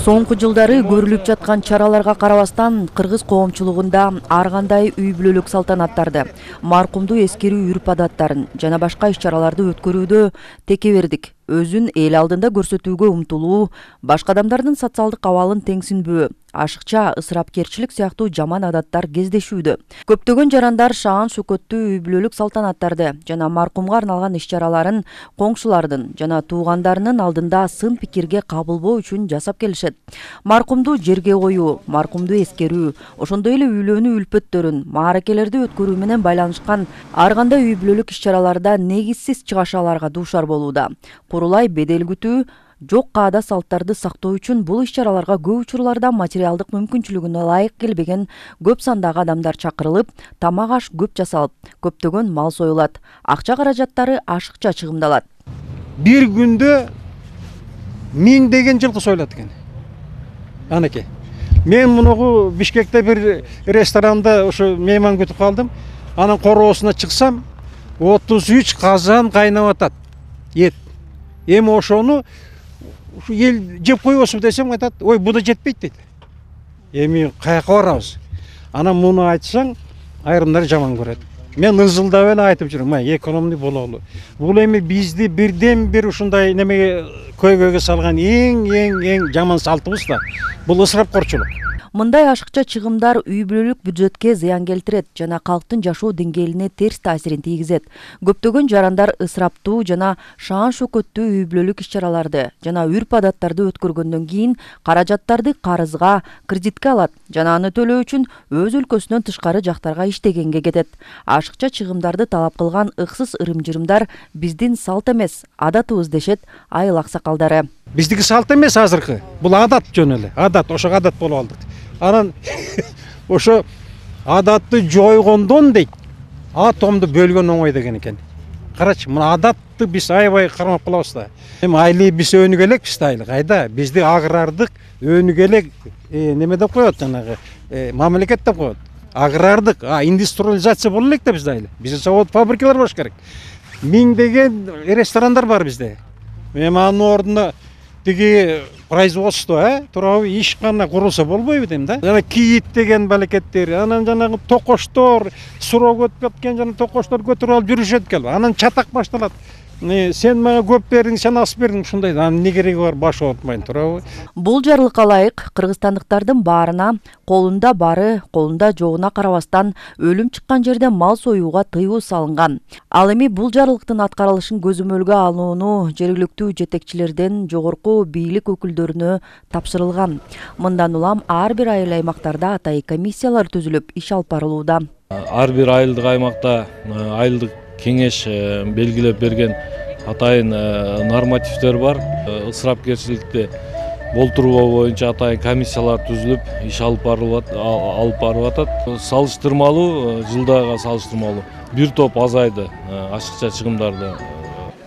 Соңку жылдары көрүлүп жаткан чараларга карабастан кыргыз коомчулугунда ар кандай үй бүлөлүк салтанаттарды, маркумду эскерүү үрп-адаттарын жана башка иш-чараларды өткөрүүдө текебердик, өзүн эл алдында көрсөтүүгө умтулуу, башка адамдардын социалдык абалын теңсинбөө, ашыкча ысырапкерчилик сыяктуу жаман адаттар кездешүүдө. Көптөгөн жарандар шаан шөкөттүү үй бүлөлүк салтанаттарды жана маркумга арналган иш-чараларын коңшулардын жана туугандарынын алдында сын пикирге кабылбоо үчүн жасап келишет. Маркумду жерге коюу, маркумду эскерүү, ошондой эле үйлөнүү үлпөттөрүн, мааракелерди өткөрүү менен байланышкан ар кандай үй бүлөлүк иш-чараларда негизсиз чыгашаларга дуушар болууда. Курулай бедел күтүү, жок каада салттарды сактоо үчүн бул иш-чараларга көп учурларда материалдык мүмкүнчүлүгүнө ылайык келбеген көп сандагы адамдар чакырылып, тамак аш көп жасалып, көптөгөн мал союлат, акча каражаттары ашыкча чыгымдалат. Бир күндө 1000 деген жылкы союлат экен. Анакей. Мен мунугу Бишкекте бир ресторанда ошо мейман күтүп калдым. Анын короосуна чыксам, 33 казан кайнап атат. Ет. Эми ошону ел жеп коебузбу десем айтат, ой бу да жетпейт дейт. Эми каяка барабыз? Анан муну айтсаң, айрымдар жаман көрөт. Мен ызылдап эле айтып жүрөм, экономный бололу. Бул эми бизди бирден бир ушундай немеге көйгөйгө салган эң жаман салтыбыз да. Бул ысырапкорчулук. Мындай ашыкча чыгымдар үй бүлөлүк бюджетке зыян келтирет жана калктын жашоо деңгээлине терс таасирин тийгизет. Көптөгөн жарандар ысыраптуу жана шаан шөкөттүү үй бүлөлүк иш-чараларды жана үрп-адаттарды өткөргөндөн кийин каражаттарды карызга, кредитке алат жана аны төлөө үчүн өз өлкөсүнөн тышкары жактарга иштегенге кетет. Ашыкча чыгымдарды талап кылган ыксыз ырым-жырымдар биздин салт эмес, адатыбыз дешет айыл аксакалдары. Биздики салт эмес азыркы. Бул адат жөн эле. Адат, ошо адат болуп алдык. Анан ошо адатты жойгондон дейт, атомду бөлгөн оңой деген экен. Карачы, мына адатты биз аябай кармап калабыз да. Эми айлы биз өнүгө элекпиз да айлы. Кайда? Бизди агрардык өнүгө элек неме деп коет жанагы, мамлекет деп коет. Агрардык, индустриализация боло элек да бизде айлы. Бизде завод, фабрикалар болуш керек. 1000 деген ресторандар бар бизде. Эми анын ордуна тиги производство, туурабы ишкана курулса болбойбу дейм да. Жана кийит деген балекеттер, анан жанагы токоштор, суроо өтүп кеткен жана токоштор көтөрүп алып жүрүшөт экен. Анан чатак башталат. Сен мага көп бердиң, сен аз бердиң, ушундай. Анын не кереги бар, баш оотмайын, туурабы? Бул жарлыкка ылайык кыргызстандыктардын баарына колунда бары, колунда жогуна карабастан өлүм чыккан жерде мал союуга тыюу салынган. Ал эми бул жарлыктын аткарылышын көзөмөлгө алууну жергиликтүү жетекчилерден жогорку бийлик өкүлдөрүнө тапшырылган. Мындан улам ар бир айыл аймактарда атайын комиссиялар түзүлүп иш алып барылууда. Ар бир айылдык аймакта айылдык кеңеш белгилеп берген атайын нормативдер бар. Ысырапкерчиликти болтуруу боюнча атайын комиссиялар түзүлүп иш алып барылып атат. Салыштырмалуу, жылдага салыштырмалуу бир топ азайды ашыкча чыгымдарды.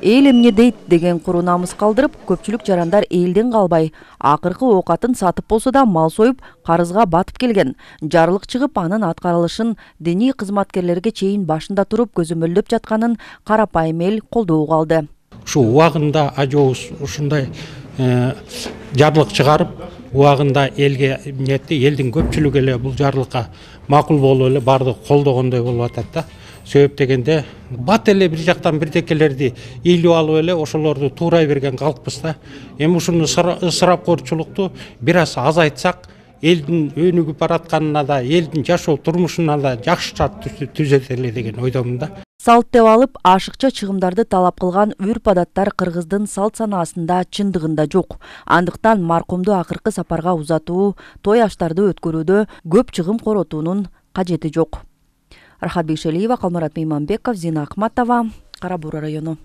Эл эмне дейт деген куру намыс калдырып, көпчүлүк жарандар элден калбай, акыркы оокатын сатып болсо да мал союп, карызга батып келген. Жарлык чыгып, анын аткарылышын диний кызматкерлерге чейин башында туруп көзөмөлдөп жатканын карапайым эл колдоого алды. Ушу убагында ажообуз ушундай жарлык чыгарып, убагында элге эмнетти, элдин көпчүлүгү эле бул жарлыкка макул болуп эле бардыгы колдогондой болуп атат да. Сөйп дегенде бат эле бир жактан бирдекелерди ийилип алып эле ошолорду туурай берген калкпыз да. Эми ушуну ысырапкорчулукту бир аз азайтсак, элдин өнүгүп баратканына да, элдин жашоо турмушуна да жакшы шарт түзөт эле деген ойдомун да. Салт деп алып, ашыкча чыгымдарды талап кылган үрп-адаттар кыргыздын салт санаасында чындыгында жок. Андыктан маркумду акыркы сапарга узатуу, той аштарды өткөрүүдө көп чыгым коротуунун кажети жок. Рахат Бейшелиева, Калмурат Мейманбеков, Зина Ахматова, Кара Бура району.